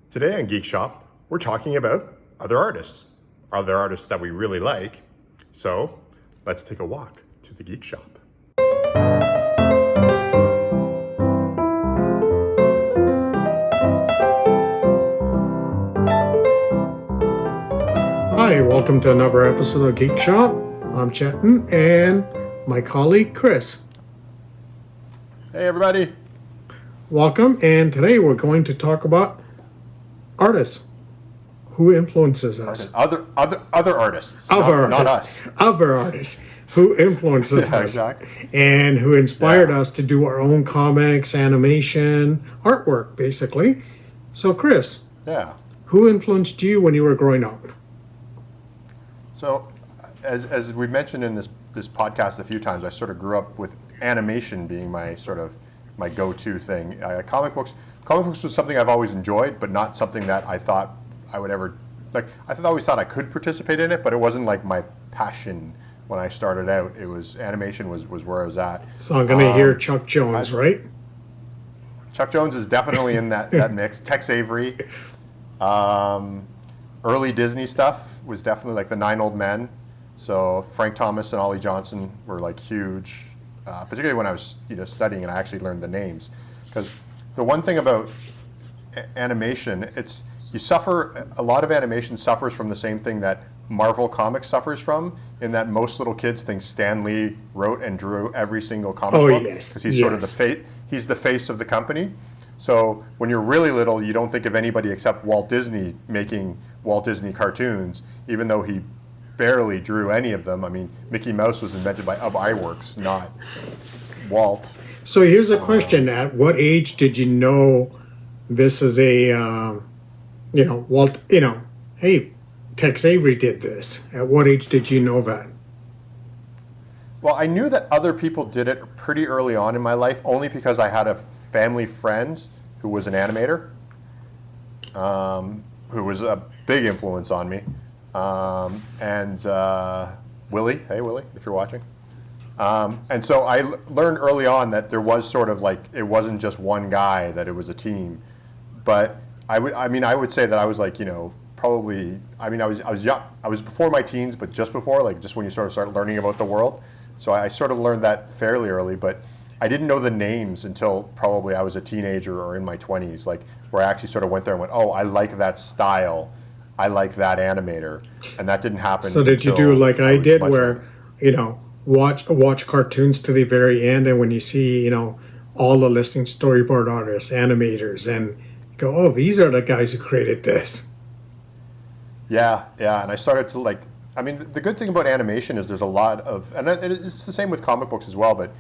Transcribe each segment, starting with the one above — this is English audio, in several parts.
Today on Geek Shop, we're talking about other artists that we really like. So let's take a walk to the Geek Shop. Hi, welcome to another episode of Geek Shop. I'm Chetan and my colleague Chris. Hey everybody. Welcome, and today we're going to talk about artists who influences us. Other artists. Other not artists. us. Other artists who influences Yeah, us. exactly. And who inspired us to do our own comics, animation, artwork, basically. So Chris, Yeah. who influenced you when you were growing up? So as we mentioned in this podcast a few times, I sort of grew up with animation being my go-to thing. Comic books was something I've always enjoyed, but not something that I thought I would ever like. Always thought I could participate in it, but it wasn't like my passion when I started out. It was animation was where I was at. So I'm going to hear Chuck Jones, right? Chuck Jones is definitely in that mix. Tex Avery, early Disney stuff was definitely like the Nine Old Men. So Frank Thomas and Ollie Johnson were like huge, particularly when I was studying and I actually learned the names. Because the one thing about animation, a lot of animation suffers from the same thing that Marvel Comics suffers from, in that most little kids think Stan Lee wrote and drew every single comic book. Yes. Because he's sort of he's the face of the company. So when you're really little, you don't think of anybody except Walt Disney making Walt Disney cartoons, even though he barely drew any of them. I mean, Mickey Mouse was invented by Iwerks, not Walt. So here's a question: at what age did you know this is a, Walt? Hey, Tex Avery did this. At what age did you know that? Well, I knew that other people did it pretty early on in my life, only because I had a family friend who was an animator, who was a big influence on me, and Willie. Hey, Willie, if you're watching. And so I learned early on that there was sort of like, it wasn't just one guy, that it was a team. But I would say that I was like, probably, I was young. I was before my teens, but just before, like just when you sort of start learning about the world. So I sort of learned that fairly early, but I didn't know the names until probably I was a teenager or in my 20s, like where I actually sort of went there and went, oh, I like that style. I like that animator. And that didn't happen. So did you do like I did, where, watch cartoons to the very end, and when you see, all the listing storyboard artists, animators, and go, oh, these are the guys who created this. Yeah, and I started to like, the good thing about animation is there's a lot of, and it's the same with comic books as well, but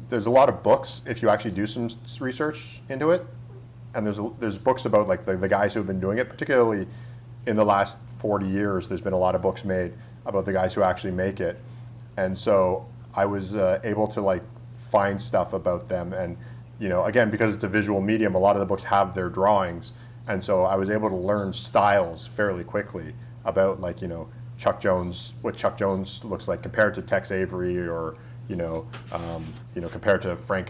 there's a lot of books if you actually do some research into it, and there's books about like the guys who have been doing it, particularly in the last 40 years. There's been a lot of books made about the guys who actually make it, and so I was able to like find stuff about them, and again, because it's a visual medium, a lot of the books have their drawings, and so I was able to learn styles fairly quickly about like Chuck Jones, what Chuck Jones looks like compared to Tex Avery, or compared to Frank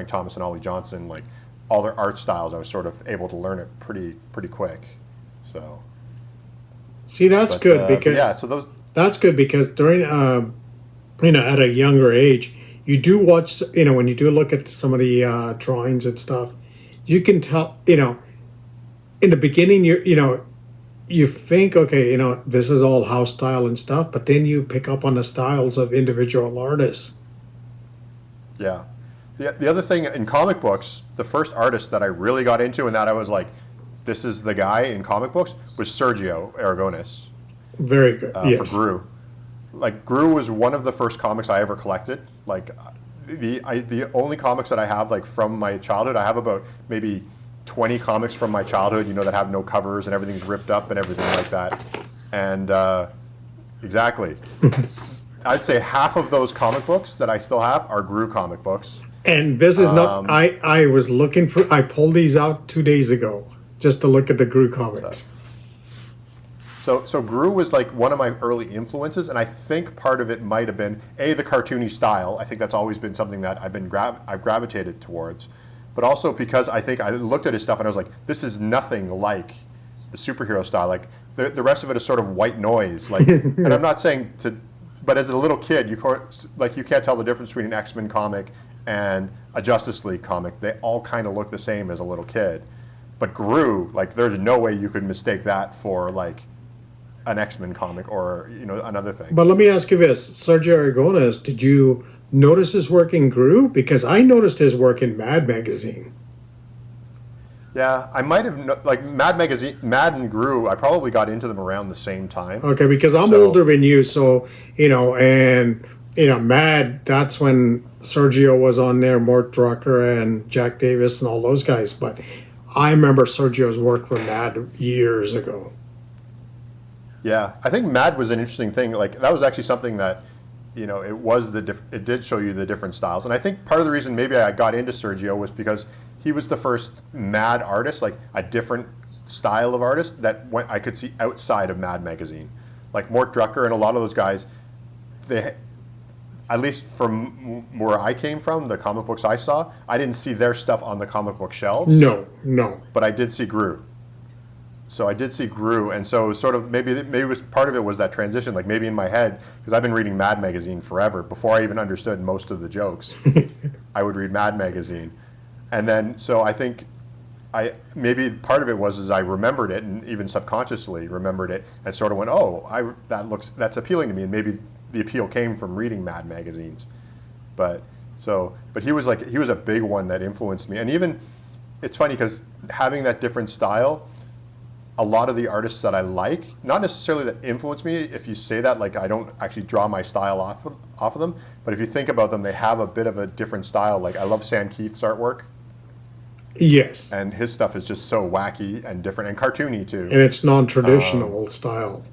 Thomas and Ollie Johnson, like all their art styles. I was sort of able to learn it pretty quick. So see, that's good because that's good because during at a younger age, you do watch, when you do look at some of the drawings and stuff, you can tell, in the beginning, you think, okay, this is all house style and stuff, but then you pick up on the styles of individual artists. Yeah. The other thing in comic books, the first artist that I really got into and that I was like, this is the guy in comic books, was Sergio Aragonis. Very good. Yes. For Gru. Like, Gru was one of the first comics I ever collected. Like, the only comics that I have, like, from my childhood, I have about maybe 20 comics from my childhood, that have no covers and everything's ripped up and everything like that. And exactly. I'd say half of those comic books that I still have are Gru comic books. And this is not, I was looking for, I pulled these out 2 days ago just to look at the Gru comics. So Gru was like one of my early influences, and I think part of it might have been the cartoony style. I think that's always been something that I've gravitated towards. but also because I think I looked at his stuff and I was like, this is nothing like the superhero style. Like the rest of it is sort of white noise. Like, and I'm not saying to, but as a little kid, you can't tell the difference between an X-Men comic and a Justice League comic. They all kind of look the same as a little kid. But Gru, like, there's no way you could mistake that for like an X-Men comic or another thing. But let me ask you this, Sergio Aragonés, did you notice his work in Gru? Because I noticed his work in Mad Magazine. Yeah, I might have like Mad and Gru. I probably got into them around the same time. Okay, because I'm older than you, so Mad. That's when Sergio was on there, Mort Drucker and Jack Davis and all those guys. But I remember Sergio's work for Mad years ago. Yeah, I think Mad was an interesting thing. Like that was actually something that, it did show you the different styles, and I think part of the reason maybe I got into Sergio was because he was the first Mad artist, like a different style of artist that I could see outside of Mad Magazine. Like Mort Drucker and a lot of those guys, at least from where I came from, the comic books I saw, I didn't see their stuff on the comic book shelves. No. But I did see Gru. So I did see Gru, and so sort of maybe it was part of it was that transition. Like maybe in my head, because I've been reading Mad Magazine forever, before I even understood most of the jokes, I would read Mad Magazine. And then, so I think maybe part of it was I remembered it and even subconsciously remembered it and sort of went, oh, that's appealing to me. And maybe the appeal came from reading Mad magazines. But he was a big one that influenced me. And even, it's funny because having that different style, a lot of the artists that I like, not necessarily that influence me, if you say that, like I don't actually draw my style off of them, but if you think about them, they have a bit of a different style. Like I love Sam Keith's artwork. Yes. And his stuff is just so wacky and different and cartoony too. And it's non-traditional style.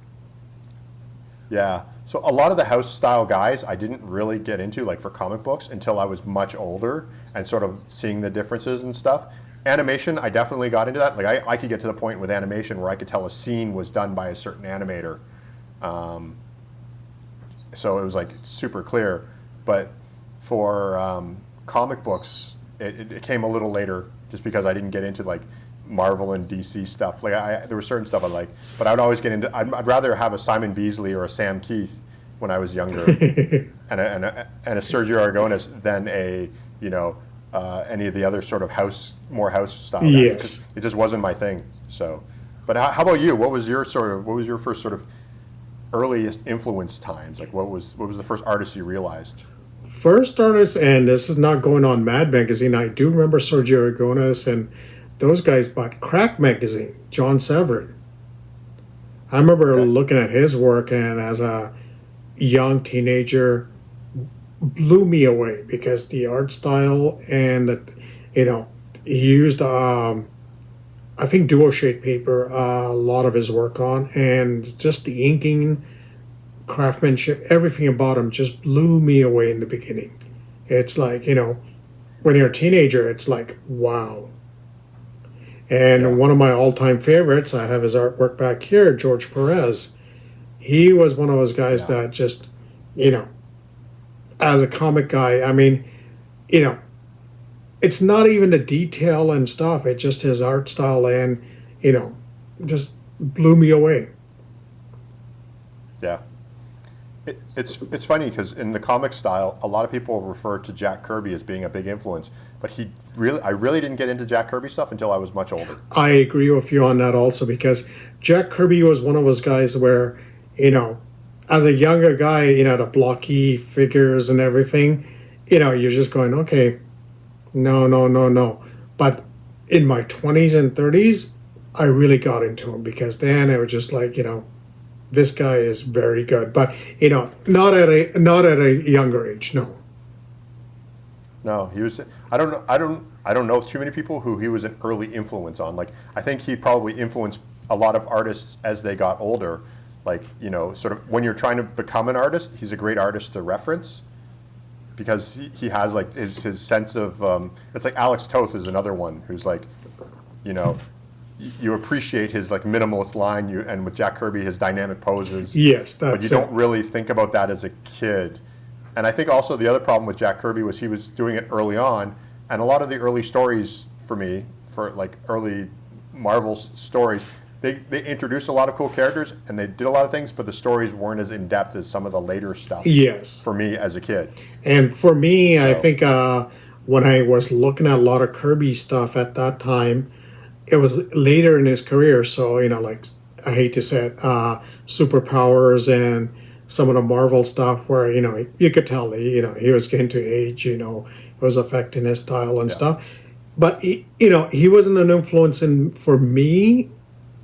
Yeah. So a lot of the house style guys I didn't really get into like for comic books until I was much older and sort of seeing the differences and stuff. Animation, I definitely got into that. Like I could get to the point with animation where I could tell a scene was done by a certain animator. So it was like super clear. But for comic books, it came a little later just because I didn't get into like Marvel and DC stuff. Like there was certain stuff I like, but I would always get into. I'd rather have a Simon Beasley or a Sam Keith when I was younger, and a Sergio Aragonés than any of the other sort of more house style. Yes, it just wasn't my thing. So, but how about you? What was your first sort of earliest influence times? Like what was the first artist you realized? First artist, and this is not going on Mad Magazine. I do remember Sergio Aragonés and those guys bought Crack Magazine, John Severin. I remember looking at his work, and as a young teenager, blew me away because the art style and he used I think dual shade paper a lot of his work on, and just the inking, craftsmanship, everything about him just blew me away in the beginning. It's like when you're a teenager, it's like wow. And one of my all-time favorites, I have his artwork back here, George Perez. He was one of those guys that just, as a comic guy, I mean, it's not even the detail and stuff. It's just his art style and, just blew me away. Yeah. It's funny because in the comic style, a lot of people refer to Jack Kirby as being a big influence, but I really didn't get into Jack Kirby stuff until I was much older. I agree with you on that also because Jack Kirby was one of those guys where, as a younger guy, the blocky figures and everything, you're just going, okay, no. But in my 20s and 30s, I really got into him because then it was just like, this guy is very good, but not at a younger age. No, he was. I don't know too many people who he was an early influence on. Like I think he probably influenced a lot of artists as they got older. Like sort of when you're trying to become an artist, he's a great artist to reference because he has like his sense of. It's like Alex Toth is another one who's like, you appreciate his like minimalist line, and with Jack Kirby, his dynamic poses. Yes, that's but you don't really think about that as a kid. And I think also the other problem with Jack Kirby was he was doing it early on, And a lot of the early stories for me, for like early Marvel stories, they introduced a lot of cool characters and they did a lot of things, but the stories weren't as in depth as some of the later stuff. Yes. For me as a kid. And for me, I think when I was looking at a lot of Kirby stuff at that time, it was later in his career. So, like, I hate to say it, superpowers and some of the Marvel stuff where, you could tell, he was getting to age, it was affecting his style and stuff. But, he wasn't an influence for me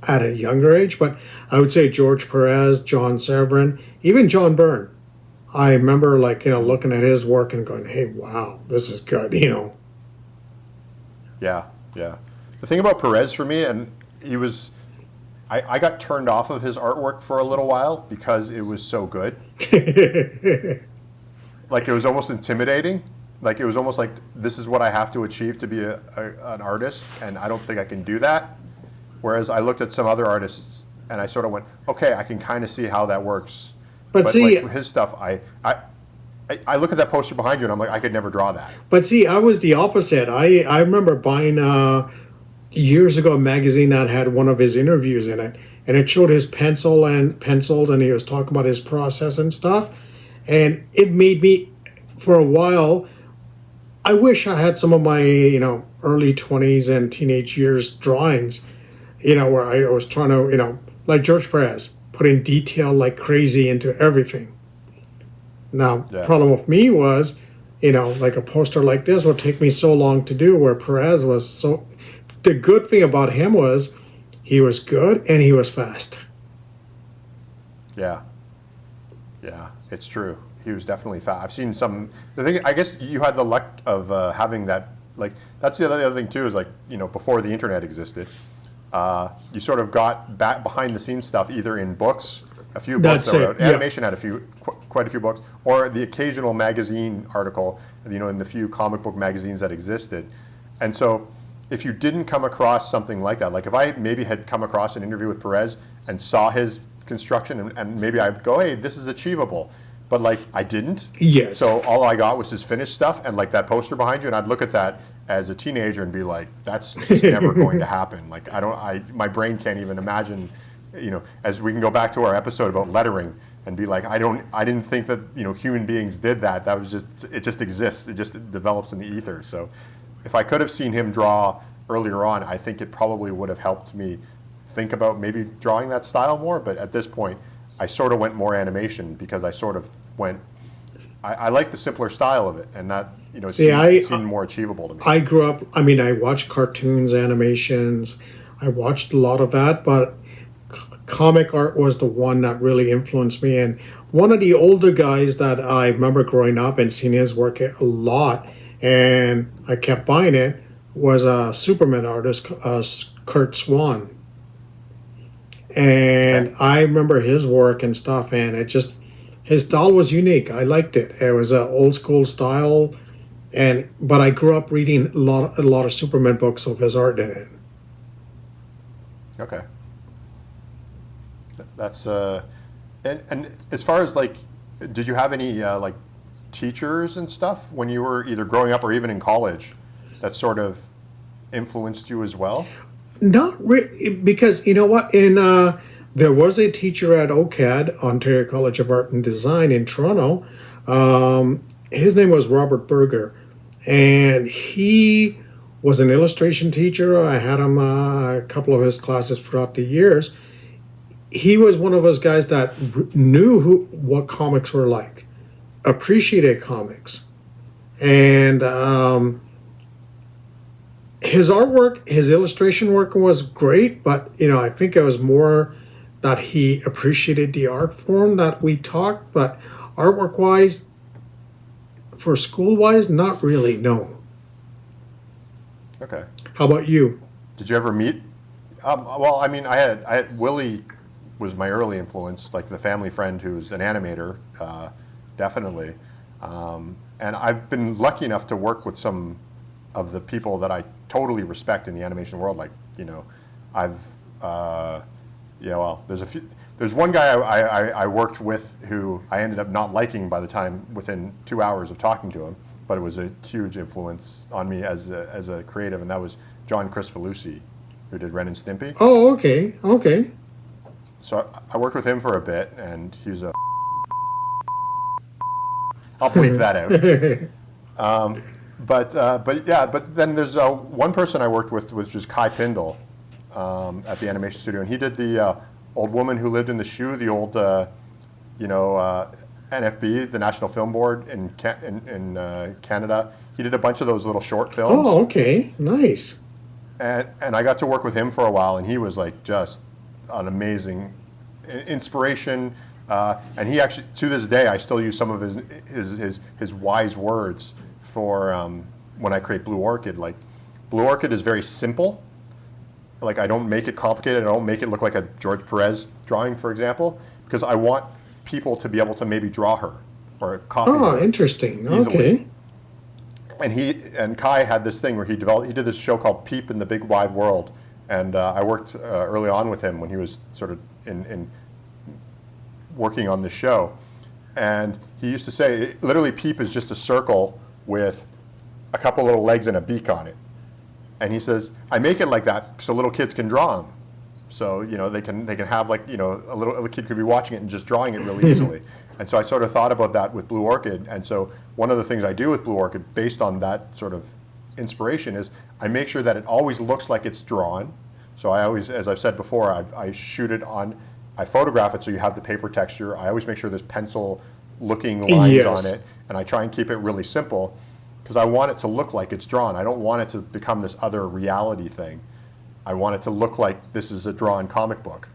at a younger age, but I would say George Perez, John Severin, even John Byrne. I remember, looking at his work and going, hey, wow, this is good, Yeah, yeah. The thing about Perez for me, and he was, I got turned off of his artwork for a little while because it was so good. Like, it was almost intimidating. Like, it was almost like, this is what I have to achieve to be an artist, and I don't think I can do that. Whereas I looked at some other artists, and I sort of went, okay, I can kind of see how that works. But see, like, his stuff, I look at that poster behind you, and I'm like, I could never draw that. But see, I was the opposite. I remember buying years ago a magazine that had one of his interviews in it, and it showed his pencils, and he was talking about his process and stuff, and it made me, for a while, I wish I had some of my early 20s and teenage years drawings, where I was trying to like George Perez, putting detail like crazy into everything. Now, problem with me was, like a poster like this would take me so long to do, where Perez was so. The good thing about him was he was good and he was fast. Yeah. Yeah, it's true. He was definitely fast. I've seen some. The thing, I guess you had the luck of having that. Like, that's the other thing too. Is like, before the internet existed, you sort of got back behind the scenes stuff either in books, a few books that were out. Animation had quite a few books, or the occasional magazine article, in the few comic book magazines that existed. And so, if you didn't come across something like that, like if I maybe had come across an interview with Perez and saw his construction, and maybe I'd go, hey, this is achievable. But like, I didn't. Yes. So all I got was his finished stuff and like that poster behind you, and I'd look at that as a teenager and be like, that's just never going to happen. Like, my brain can't even imagine, as we can go back to our episode about lettering and be like, I didn't think that, human beings did that. That was just, it just exists. It just develops in the ether. So if I could have seen him draw earlier on, I think it probably would have helped me think about maybe drawing that style more. But at this point, I sort of went more animation because I sort of went, I like the simpler style of it, and that, it seemed more achievable to me. I grew up, I watched cartoons, animations, I watched a lot of that, but comic art was the one that really influenced me. And one of the older guys that I remember growing up and seeing his work a lot, and I kept buying it, was a Superman artist, Kurt Swan. And I remember his work and stuff, and his style was unique. I liked it. It was an old school style, but I grew up reading a lot of Superman books of his art in it. Okay. That's and as far as like, did you have any like teachers and stuff when you were either growing up or even in college that sort of influenced you as well? Not really, because you know what? There was a teacher at OCAD, Ontario College of Art and Design in Toronto. His name was Robert Berger, and he was an illustration teacher. I had him a couple of his classes throughout the years. He was one of those guys that knew what comics were like, appreciated comics, and his artwork, his illustration work was great, but I think it was more that he appreciated the art form that we talked, but artwork wise, for school wise, not really, no. Okay. How about you? Did you ever meet? Well, I had Willie was my early influence, like the family friend who's an animator, definitely. And I've been lucky enough to work with some of the people that I totally respect in the animation world. Like, I've, well, there's one guy I worked with who I ended up not liking by the time within 2 hours of talking to him. but it was a huge influence on me as a creative, and that was John Cristofalusi, who did Ren and Stimpy. Oh, okay, okay. So I worked with him for a bit, and he was a. I'll bleep that out. But then there's one person I worked with, which was Kai Pindle, at the animation studio, and he did the old woman who lived in the shoe, the old, NFB, the National Film Board in Canada. He did a bunch of those little short films. Oh, okay, nice. And I got to work with him for a while, and he was like just an amazing inspiration. And he actually, to this day, I still use some of his wise words for when I create Blue Orchid. Like, Blue Orchid is very simple. Like, I don't make it complicated. I don't make it look like a George Perez drawing, for example, because I want people to be able to maybe draw her or copy her. Oh, interesting. Easily. Okay. And Kai had this thing where he did this show called Peep in the Big Wide World, and I worked early on with him when he was sort of in working on the show, and he used to say, literally, Peep is just a circle with a couple little legs and a beak on it, and he says, I make it like that so little kids can draw them, so they can have, like, a little kid could be watching it and just drawing it really easily. And so I sort of thought about that with Blue Orchid, and so one of the things I do with Blue Orchid, based on that sort of inspiration, is I make sure that it always looks like it's drawn. So I always, as I've said before, I shoot it on, I photograph it so you have the paper texture. I always make sure there's pencil-looking lines on it, and I try and keep it really simple because I want it to look like it's drawn. I don't want it to become this other reality thing. I want it to look like this is a drawn comic book.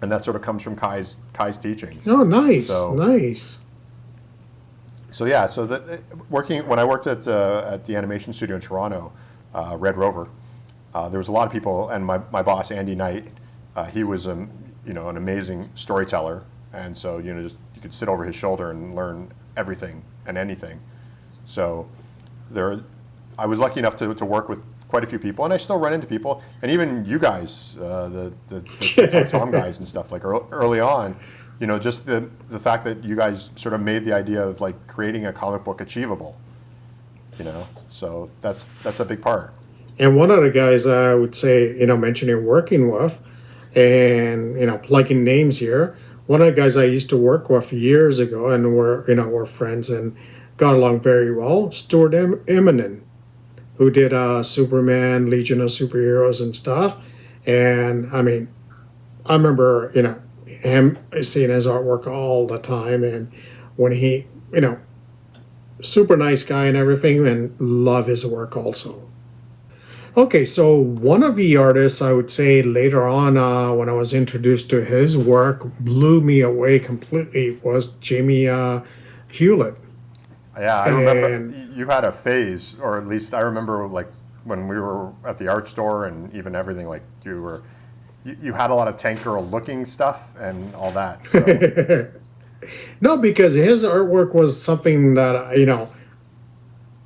And that sort of comes from Kai's teaching. Oh, nice, nice. So yeah, so when I worked at the animation studio in Toronto, Red Rover, there was a lot of people, and my boss Andy Knight, he was an amazing storyteller, and so just you could sit over his shoulder and learn everything and anything. So I was lucky enough to work with quite a few people, and I still run into people, and even you guys, the Tom guys and stuff, like early on, just the fact that you guys sort of made the idea of like creating a comic book achievable, so that's a big part. And one of the guys I would say, mentioning working with, and plugging names here, one of the guys I used to work with years ago, and we're friends and got along very well, Stuart Eminem, who did Superman, Legion of Superheroes and stuff. And I mean, I remember, him seeing his artwork all the time. And when he, super nice guy and everything, and love his work also. Okay, so one of the artists I would say later on when I was introduced to his work blew me away completely was Jamie Hewlett. Yeah, I remember you had a phase, or at least I remember, like, when we were at the art store and even everything, like, you had a lot of tank girl looking stuff and all that. So. No, because his artwork was something that,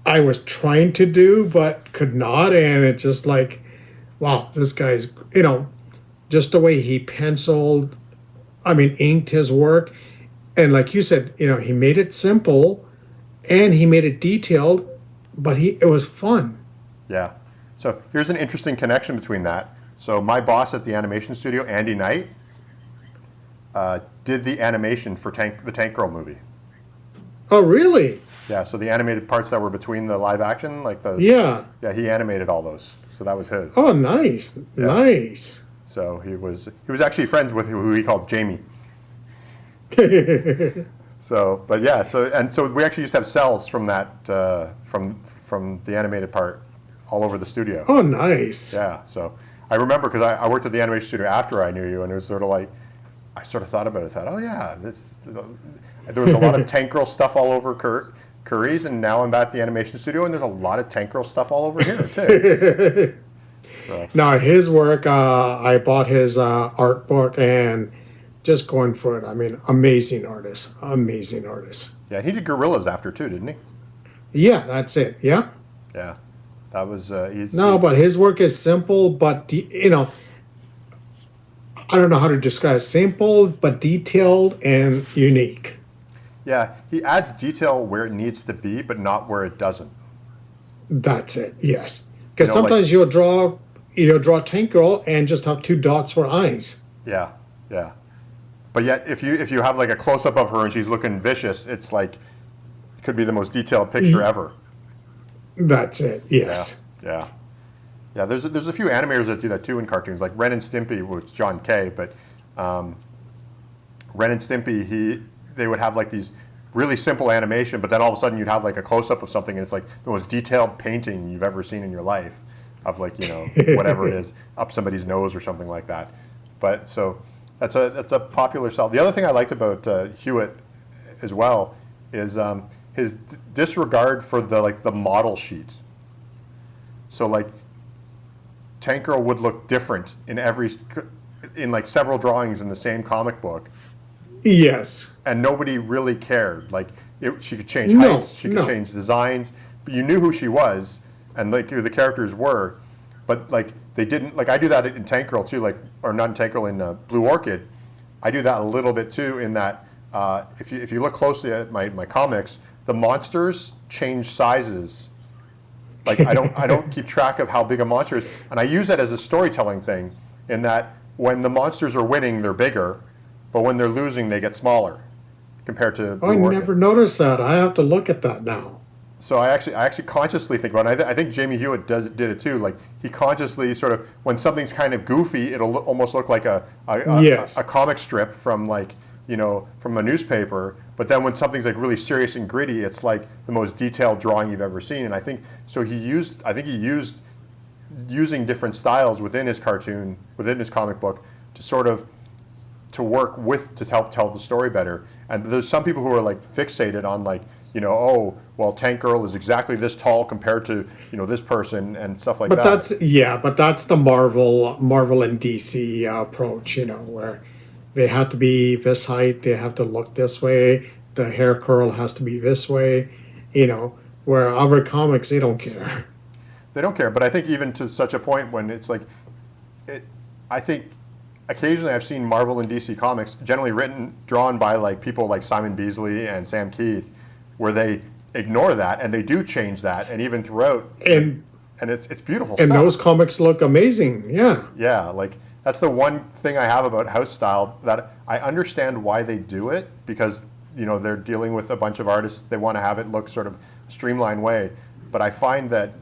I was trying to do but could not, and it's just like, wow, this guy's, just the way he penciled, inked his work, and like you said, he made it simple. And he made it detailed, but it was fun. Yeah. So here's an interesting connection between that. So my boss at the animation studio, Andy Knight, did the animation for the Tank Girl movie. Oh, really? Yeah. So the animated parts that were between the live action, like those. Yeah. Yeah, he animated all those. So that was his. Oh, nice, yeah. Nice. So he was actually friends with who he called Jamie. So, but yeah, so we actually used to have cells from that, from the animated part all over the studio. Oh, nice. Yeah, so I remember because I worked at the animation studio after I knew you, and it was sort of like, I sort of thought about it, I thought, oh yeah, there was a lot of Tank Girl stuff all over Curry's, and now I'm back at the animation studio, and there's a lot of Tank Girl stuff all over here, too. So. Now, his work, I bought his art book, and just going for it. Amazing artist. Amazing artist. Yeah, he did Gorillas after too, didn't he? Yeah, that's it. Yeah. Yeah, that was. But his work is simple, but I don't know how to describe it. Simple but detailed and unique. Yeah, he adds detail where it needs to be, but not where it doesn't. That's it. Yes, because sometimes you'll draw Tank Girl and just have 2 dots for eyes. Yeah, yeah. But yet, if you have like a close up of her and she's looking vicious, it's like it could be the most detailed picture ever. That's it. Yes. Yeah. Yeah. There's a few animators that do that too in cartoons, like Ren and Stimpy, with John Kay. But Ren and Stimpy, they would have like these really simple animation, but then all of a sudden you'd have like a close up of something, and it's like the most detailed painting you've ever seen in your life of like whatever it is up somebody's nose or something like that. But so that's a popular style. The other thing I liked about Hewitt as well is his disregard for the model sheets. So like Tank Girl would look different in like several drawings in the same comic book. Yes. And nobody really cared. Like she could change heights, she could change designs, but you knew who she was and like who the characters were. But like they didn't, like I do that in Tank Girl too, or not in Tank Girl, in Blue Orchid. I do that a little bit too, in that if you look closely at my comics, the monsters change sizes. Like I don't keep track of how big a monster is, and I use that as a storytelling thing. In that when the monsters are winning, they're bigger, but when they're losing, they get smaller compared to Blue Orchid. I never noticed that. I have to look at that now. So I actually consciously think about it. I think Jamie Hewitt did it too. Like he consciously sort of, when something's kind of goofy, it'll almost look like a comic strip from from a newspaper. But then when something's like really serious and gritty, it's like the most detailed drawing you've ever seen. And I think so. He used using different styles within his cartoon, within his comic book, to sort of work with, to help tell the story better. And there's some people who are like fixated on like, oh, well, Tank Girl is exactly this tall compared to, this person and stuff like that. But that's the Marvel and DC approach, where they have to be this height, they have to look this way, the hair curl has to be this way, where other comics, they don't care. They don't care, but I think even to such a point when it's like, I think occasionally I've seen Marvel and DC comics generally drawn by like people like Simon Beasley and Sam Keith, where they ignore that and they do change that, and even throughout, and it's beautiful and stuff. Those comics look amazing. Yeah, like that's the one thing I have about house style, that I understand why they do it, because they're dealing with a bunch of artists, they want to have it look sort of streamlined way, but I find that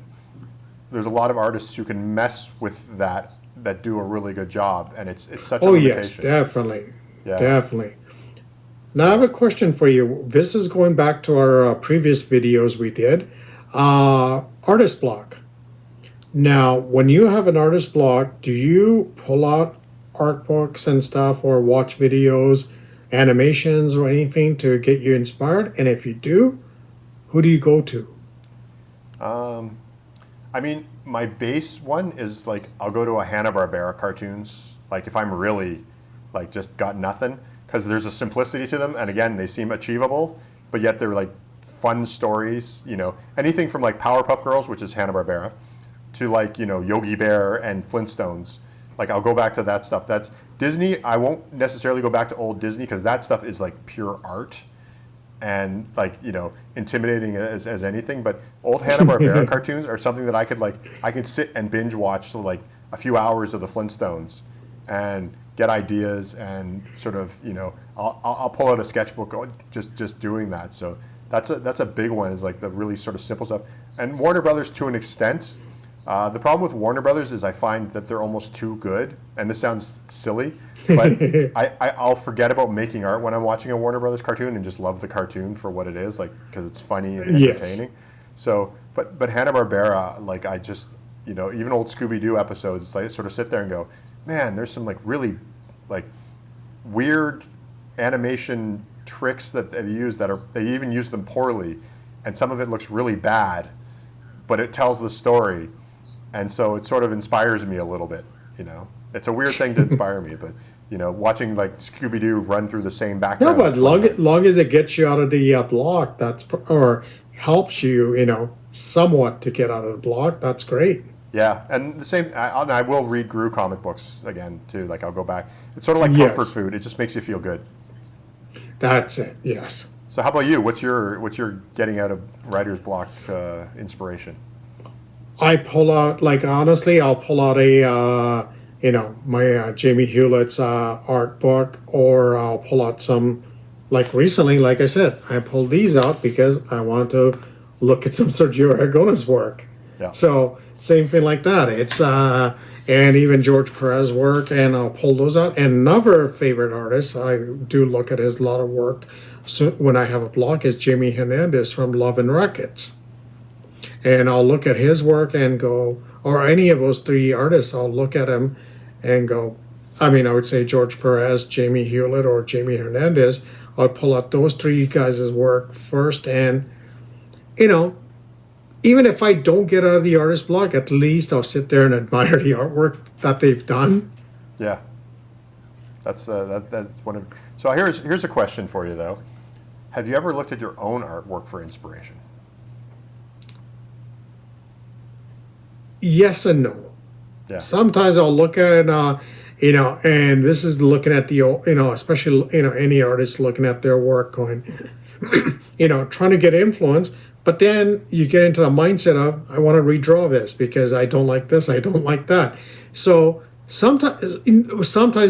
there's a lot of artists who can mess with that do a really good job, and it's such a limitation. Yes, definitely. Now I have a question for you. This is going back to our previous videos we did. Artist block. Now, when you have an artist block, do you pull out art books and stuff, or watch videos, animations, or anything to get you inspired? And if you do, who do you go to? I mean, my base one is like, I'll go to a Hanna-Barbera cartoons, like if I'm really like just got nothing, because there's a simplicity to them, and again, they seem achievable, but yet they're like fun stories, anything from like Powerpuff Girls, which is Hanna-Barbera, to like, Yogi Bear and Flintstones. Like I'll go back to that stuff. That's Disney. I won't necessarily go back to old Disney, because that stuff is like pure art and like, intimidating as anything. But old Hanna-Barbera cartoons are something that I could sit and binge watch for like a few hours of the Flintstones and get ideas, and sort of, I'll pull out a sketchbook just doing that. So that's a big one, is like the really sort of simple stuff. And Warner Brothers, to an extent. The problem with Warner Brothers is I find that they're almost too good, and this sounds silly, but I'll forget about making art when I'm watching a Warner Brothers cartoon and just love the cartoon for what it is, like, because it's funny and entertaining. Yes. So, but Hanna-Barbera, like, I just, even old Scooby-Doo episodes, I sort of sit there and go, man, there's some like really like weird animation tricks that they use they even use them poorly, and some of it looks really bad, but it tells the story. And so it sort of inspires me a little bit, It's a weird thing to inspire me, but, watching like Scooby-Doo run through the same background. No, but long as it gets you out of the block, or helps you, somewhat to get out of the block, that's great. Yeah, and the same, I will read Gru comic books again, too. Like, I'll go back. It's sort of like comfort food. It just makes you feel good. That's it, yes. So how about you? What's your getting out of writer's block inspiration? I pull out, like, honestly, I'll pull out a my Jamie Hewlett's art book, or I'll pull out some, like recently, like I said, I pulled these out because I want to look at some Sergio Aragona's work. Yeah. So same thing like that. It's and even George Perez work, and I'll pull those out. And another favorite artist, I do look at his lot of work. So when I have a block, is Jimmy Hernandez from Love and Rockets, and I'll look at his work and go, or any of those three artists, I'll look at him and go. I mean, I would say George Perez, Jamie Hewlett, or Jamie Hernandez. I'll pull out those three guys' work first, and you know, even if I don't get out of the artist block, at least I'll sit there and admire the artwork that they've done. Yeah, that's one of. So here's a question for you though. Have you ever looked at your own artwork for inspiration? Yes and no. Yeah. Sometimes I'll look at, and this is looking at the, especially, any artist looking at their work going, trying to get influence. But then you get into the mindset of, I want to redraw this because I don't like this, I don't like that. So sometimes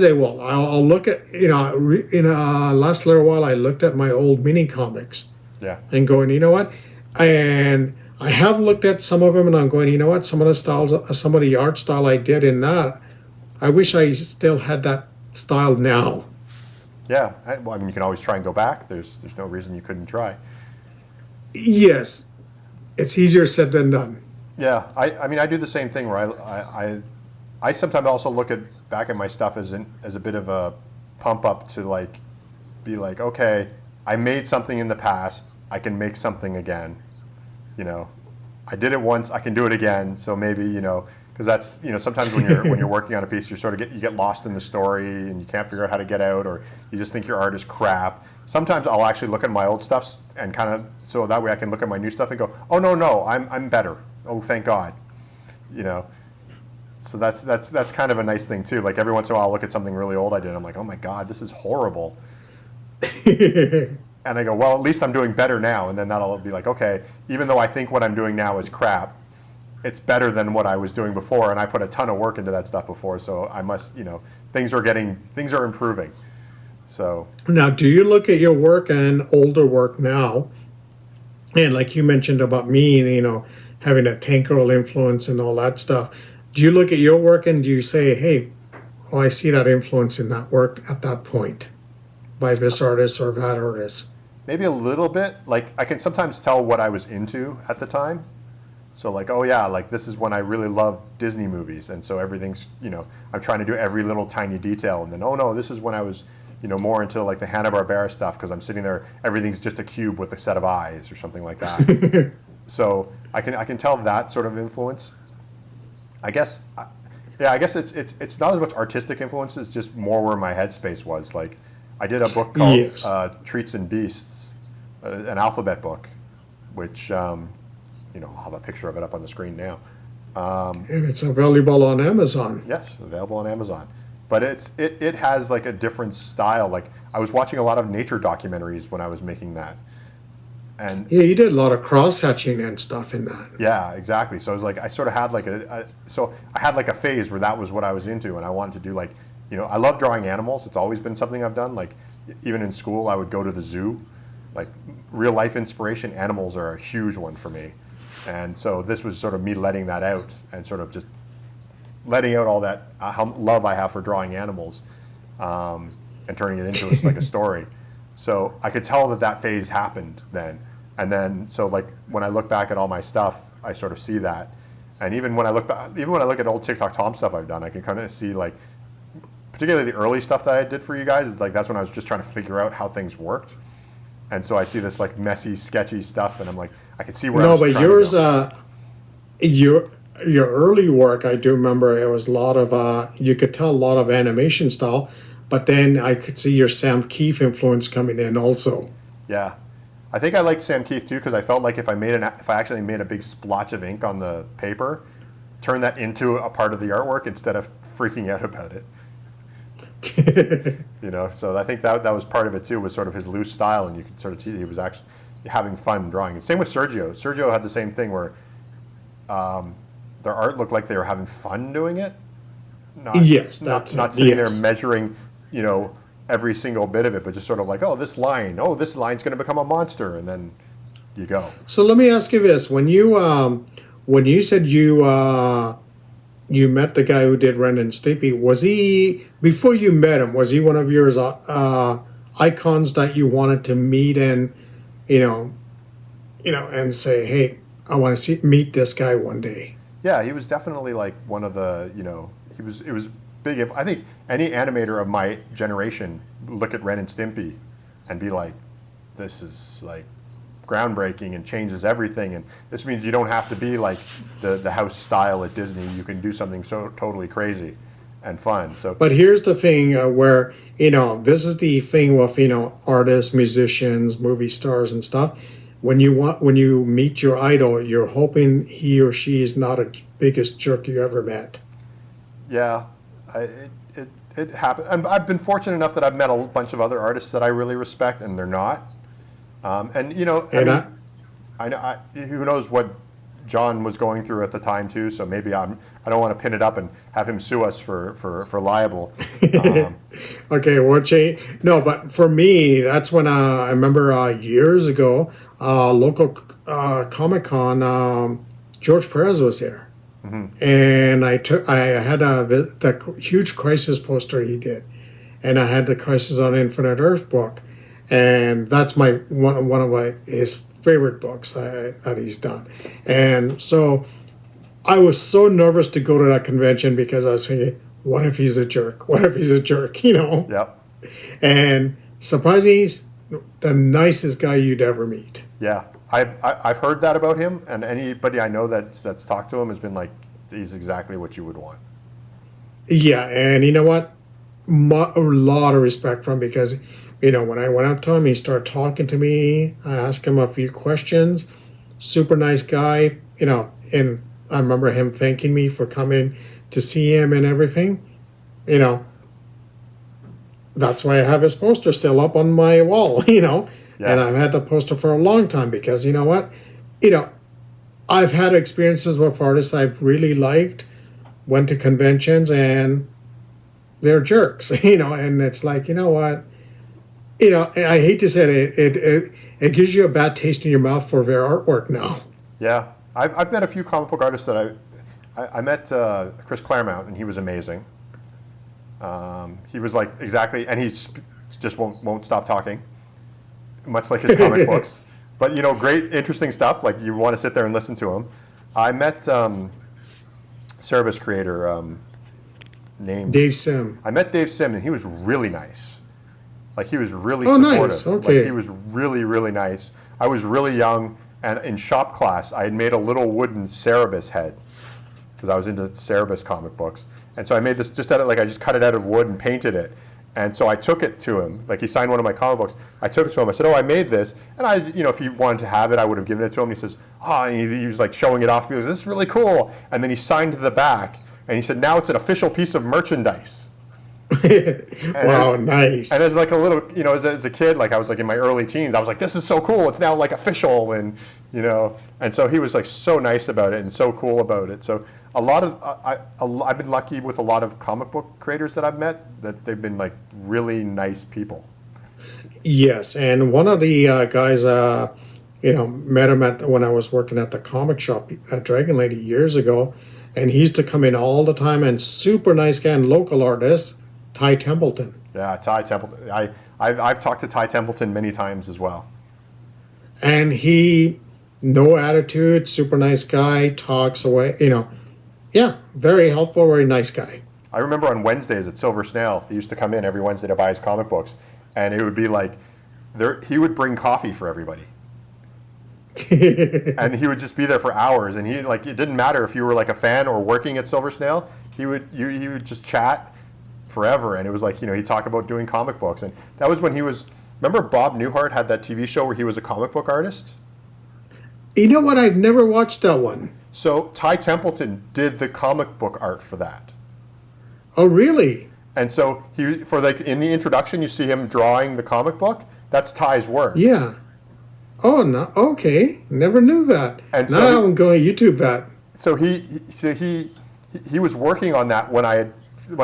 I will. I'll look at, last little while I looked at my old mini comics. Yeah. And going, you know what? And I have looked at some of them, and I'm going, you know what? Some of the styles, some of the art style I did in that, I wish I still had that style now. Yeah. Well, I mean, you can always try and go back. There's no reason you couldn't try. Yes, it's easier said than done. Yeah. I mean, I do the same thing where I sometimes also look back at my stuff as a bit of a pump up to be like, okay, I made something in the past. I can make something again. I did it once, I can do it again. So maybe, because that's, sometimes when you're working on a piece, you get lost in the story and you can't figure out how to get out, or you just think your art is crap. Sometimes I'll actually look at my old stuff and kind of, so that way I can look at my new stuff and go, oh no, I'm better. Oh, thank God. So that's kind of a nice thing too. Like every once in a while I'll look at something really old I did, I'm like, oh my God, this is horrible. And I go, well, at least I'm doing better now. And then that'll be like, okay, even though I think what I'm doing now is crap, it's better than what I was doing before. And I put a ton of work into that stuff before. So I must, things are improving. So now, do you look at your work and older work now? And like you mentioned about me, having a tank girl influence and all that stuff. Do you look at your work and do you say, hey, I see that influence in that work at that point by this artist or that artist? Maybe a little bit. Like I can sometimes tell what I was into at the time. So like, oh yeah, like this is when I really loved Disney movies, and so everything's, I'm trying to do every little tiny detail, and then oh no, this is when I was, more into like the Hanna-Barbera stuff because I'm sitting there, everything's just a cube with a set of eyes or something like that. So I can tell that sort of influence. I guess it's not as much artistic influence, it's just more where my headspace was. Like I did a book called Treats and Beasts, an alphabet book, which I'll have a picture of it up on the screen now. And it's available on Amazon. Yes, available on Amazon. But it has like a different style. Like I was watching a lot of nature documentaries when I was making that. And yeah, you did a lot of cross-hatching and stuff in that. Yeah, exactly. So I was like, I sort of had like I had like a phase where that was what I was into, and I wanted to do like, I love drawing animals. It's always been something I've done. Like even in school, I would go to the zoo. Like real life inspiration, animals are a huge one for me. And so this was sort of me letting that out and sort of just letting out all that how love I have for drawing animals and turning it into like a story. So I could tell that phase happened then. And then, so like when I look back at all my stuff, I sort of see that. And even when I look at old TikTok Tom stuff I've done, I can kind of see like, particularly the early stuff that I did for you guys, is like that's when I was just trying to figure out how things worked. And so I see this like messy, sketchy stuff, and I'm like, I can see where I was trying yours, to go. Your early work, I do remember it was a lot of, you could tell a lot of animation style, but then I could see your Sam Keefe influence coming in also. Yeah. I think I liked Sam Keith too because I felt like if I actually made a big splotch of ink on the paper, turn that into a part of the artwork instead of freaking out about it. You know, so I think that was part of it too, was sort of his loose style, and you could sort of see he was actually having fun drawing. And same with Sergio. Sergio had the same thing where their art looked like they were having fun doing it. Yes, not that's sitting there measuring, you know, every single bit of it, but just sort of like, oh, this line's going to become a monster, and then you go. So let me ask you this: when you said you met the guy who did Ren and Stimpy, was he, before you met him, was he one of your icons that you wanted to meet and you know and say, hey, I want to meet this guy one day? Yeah, he was definitely like one of the, you know, it was big. If I think any animator of my generation look at Ren and Stimpy and be like, this is like groundbreaking and changes everything, and this means you don't have to be like the house style at Disney. You can do something so totally crazy and fun. So, but here's the thing, where this is the thing with artists, musicians, movie stars, and stuff. When you meet your idol, you're hoping he or she is not a biggest jerk you ever met. Yeah, it happened. I've been fortunate enough that I've met a bunch of other artists that I really respect, and they're not. And you know, I know who knows what John was going through at the time too. So maybe I don't want to pin it up and have him sue us for libel. Okay, well, no, but for me, that's when I remember years ago, local Comic-Con, George Perez was there, and I had the huge Crisis poster he did, and I had the Crisis on Infinite Earth book, and that's one of his favorite books that he's done, and so I was so nervous to go to that convention because I was thinking, what if he's a jerk? What if he's a jerk? Yep. And surprisingly, he's the nicest guy you'd ever meet. Yeah, I've heard that about him, and anybody I know that's talked to him has been like, he's exactly what you would want. Yeah, and you know what? A lot of respect for him because, when I went up to him, he started talking to me. I asked him a few questions. Super nice guy, and I remember him thanking me for coming to see him and everything. That's why I have his poster still up on my wall, Yeah. And I've had the poster for a long time because you know what? I've had experiences with artists I've really liked, went to conventions, and they're jerks, and it's like, you know what? I hate to say it gives you a bad taste in your mouth for their artwork now. Yeah. I've met a few comic book artists that I met Chris Claremont, and he was amazing. He was like exactly, and he just won't stop talking, much like his comic books. But great, interesting stuff. Like you want to sit there and listen to him. I met Cerebus creator named Dave Sim. I met Dave Sim, and he was really nice. Like he was really supportive. Nice. Okay. Like he was really, really nice. I was really young, and in shop class, I had made a little wooden Cerebus head because I was into Cerebus comic books. And so I made this I just cut it out of wood and painted it. And so I took it to him. Like he signed one of my comic books. I took it to him. I said, "Oh, I made this." And if he wanted to have it, I would have given it to him. And he says, "Oh," and he was like showing it off to me. He goes, "This is really cool." And then he signed the back, and he said, "Now it's an official piece of merchandise." Wow, nice. And as like a little, as a kid, like I was like in my early teens, I was like, "This is so cool! It's now like official," and and so he was like so nice about it and so cool about it. So a lot of I've been lucky with a lot of comic book creators that I've met that they've been like really nice people. Yes, and one of the guys, met him when I was working at the comic shop at Dragon Lady years ago, and he used to come in all the time, and super nice guy and local artist, Ty Templeton. Yeah, Ty Templeton. I've talked to Ty Templeton many times as well. And he, no attitude, super nice guy, talks away, yeah, very helpful, very nice guy. I remember on Wednesdays at Silver Snail, he used to come in every Wednesday to buy his comic books, and it would be like, he would bring coffee for everybody. And he would just be there for hours, and it didn't matter if you were like a fan or working at Silver Snail, he would just chat forever, and it was like, he'd talk about doing comic books, and that was when remember Bob Newhart had that TV show where he was a comic book artist? You know what? I've never watched that one. So Ty Templeton did the comic book art for that. Oh, really? And so for like in the introduction, you see him drawing the comic book. That's Ty's work. Yeah. Oh, no. Okay. Never knew that. And now so I'm going to YouTube that. So he was working on that when I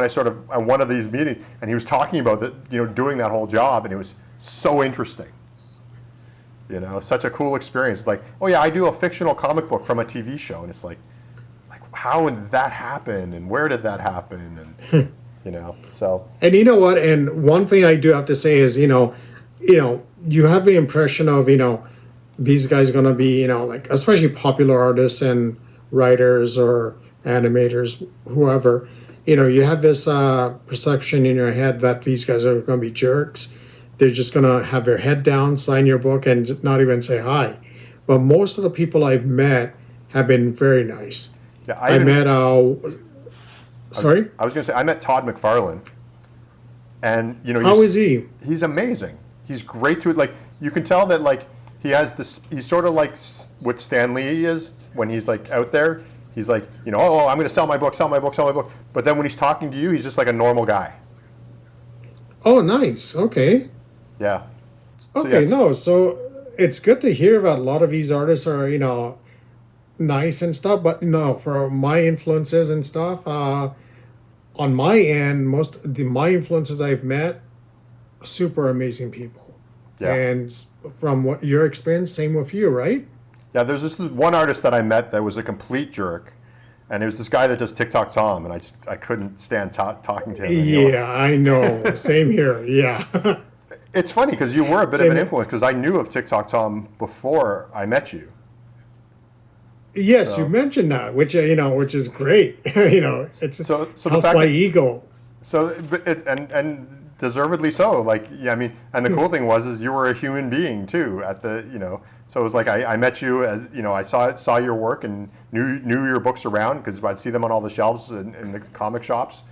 sort of at one of these meetings, and he was talking about that, doing that whole job, and it was so interesting. Such a cool experience. Like, oh yeah, I do a fictional comic book from a TV show, and it's like how did that happen, and where did that happen, and so. And you know what? And one thing I do have to say is, you have the impression of, these guys are going to be, like, especially popular artists and writers or animators, whoever, you have this perception in your head that these guys are going to be jerks. They're just going to have their head down, sign your book, and not even say hi. But most of the people I've met have been very nice. Yeah, I met, sorry? I was going to say, I met Todd McFarlane. And, how is he? He's amazing. He's great to it. Like, you can tell that, like, he has this, he's sort of like what Stan Lee is when he's like out there. He's like, oh, I'm going to sell my book. But then when he's talking to you, he's just like a normal guy. Oh, nice. Okay. Yeah. Okay, so it's good to hear that a lot of these artists are, nice and stuff. But for my influences and stuff, on my end, my influences I've met, super amazing people. Yeah. And from what your experience, same with you, right? Yeah, there's this one artist that I met that was a complete jerk, and it was this guy that does TikTok Tom, and I couldn't stand talking to him. Yeah, I know. Same here. Yeah. It's funny because you were a bit of an influence because I knew of TikTok Tom before I met you. Yes, you mentioned that, which which is great. It's so helps my ego. So, and deservedly so. Like, yeah, I mean, and the cool thing is you were a human being too. So it was like I met you as I saw your work and knew your books around because I'd see them on all the shelves in the comic shops.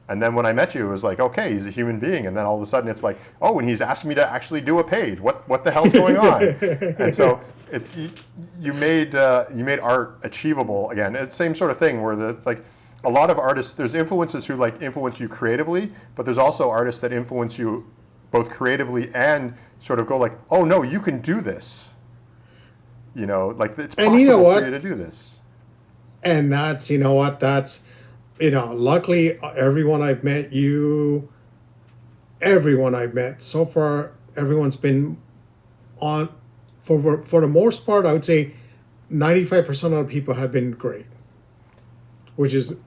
And then when I met you, it was like, okay, he's a human being. And then all of a sudden it's like, oh, and he's asked me to actually do a page. What the hell's going on? And so you made art achievable again. It's the same sort of thing where a lot of artists, there's influencers who influence you creatively, but there's also artists that influence you both creatively and sort of go like, oh no, you can do this. It's possible for you to do this. And that's, luckily everyone I've met so far, everyone's been on, for the most part, I would say 95% of the people have been great, which is,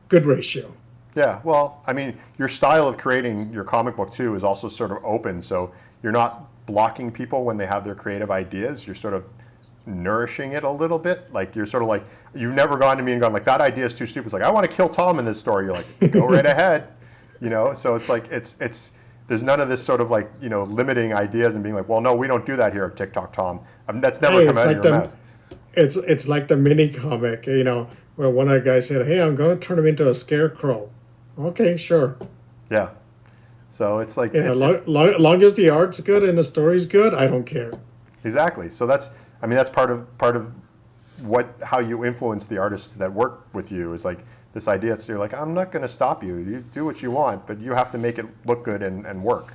good ratio. Yeah, well, I mean, your style of creating your comic book too is also sort of open, so you're not blocking people when they have their creative ideas. You're sort of nourishing it a little bit. Like you're sort of like, you've never gone to me and gone like, that idea is too stupid. It's like, I want to kill Tom in this story. You're like, go right ahead. So it's like, there's none of this sort of like, limiting ideas and being like, well, no, we don't do that here at TikTok Tom. I mean, that's never come out of your mouth. It's like the mini comic, where one of the guys said, hey, I'm going to turn him into a scarecrow. Okay, sure. Yeah. So it's like, long as the art's good and the story's good, I don't care. Exactly. So that's part of how you influence the artists that work with you is like this idea. So you're like, I'm not going to stop you. You do what you want, but you have to make it look good and work.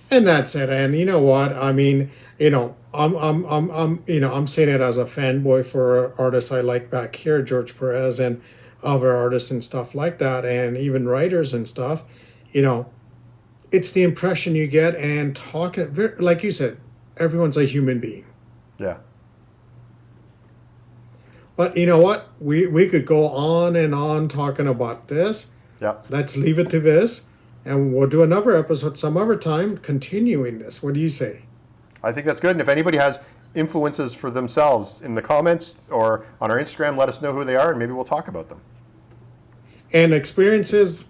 And that's it. And you know what? I mean, I'm saying it as a fanboy for artists I like back here, George Perez and other artists and stuff like that, and even writers and stuff. It's the impression you get, and talking, like you said, everyone's a human being. Yeah. But you know what? We could go on and on talking about this. Yeah. Let's leave it to this, and we'll do another episode some other time continuing this. What do you say? I think that's good. And if anybody has influences for themselves in the comments or on our Instagram, let us know who they are, and maybe we'll talk about them. And experiences,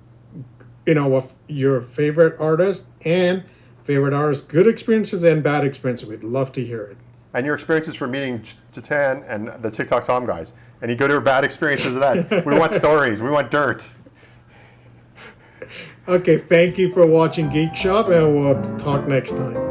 with your favorite artist and favorite artists, good experiences and bad experiences. We'd love to hear it. And your experiences for meeting Chetan and the TikTok Tom guys. Any good or bad experiences of that. We want stories. We want dirt. Okay, thank you for watching Geek Shop, and we'll talk next time.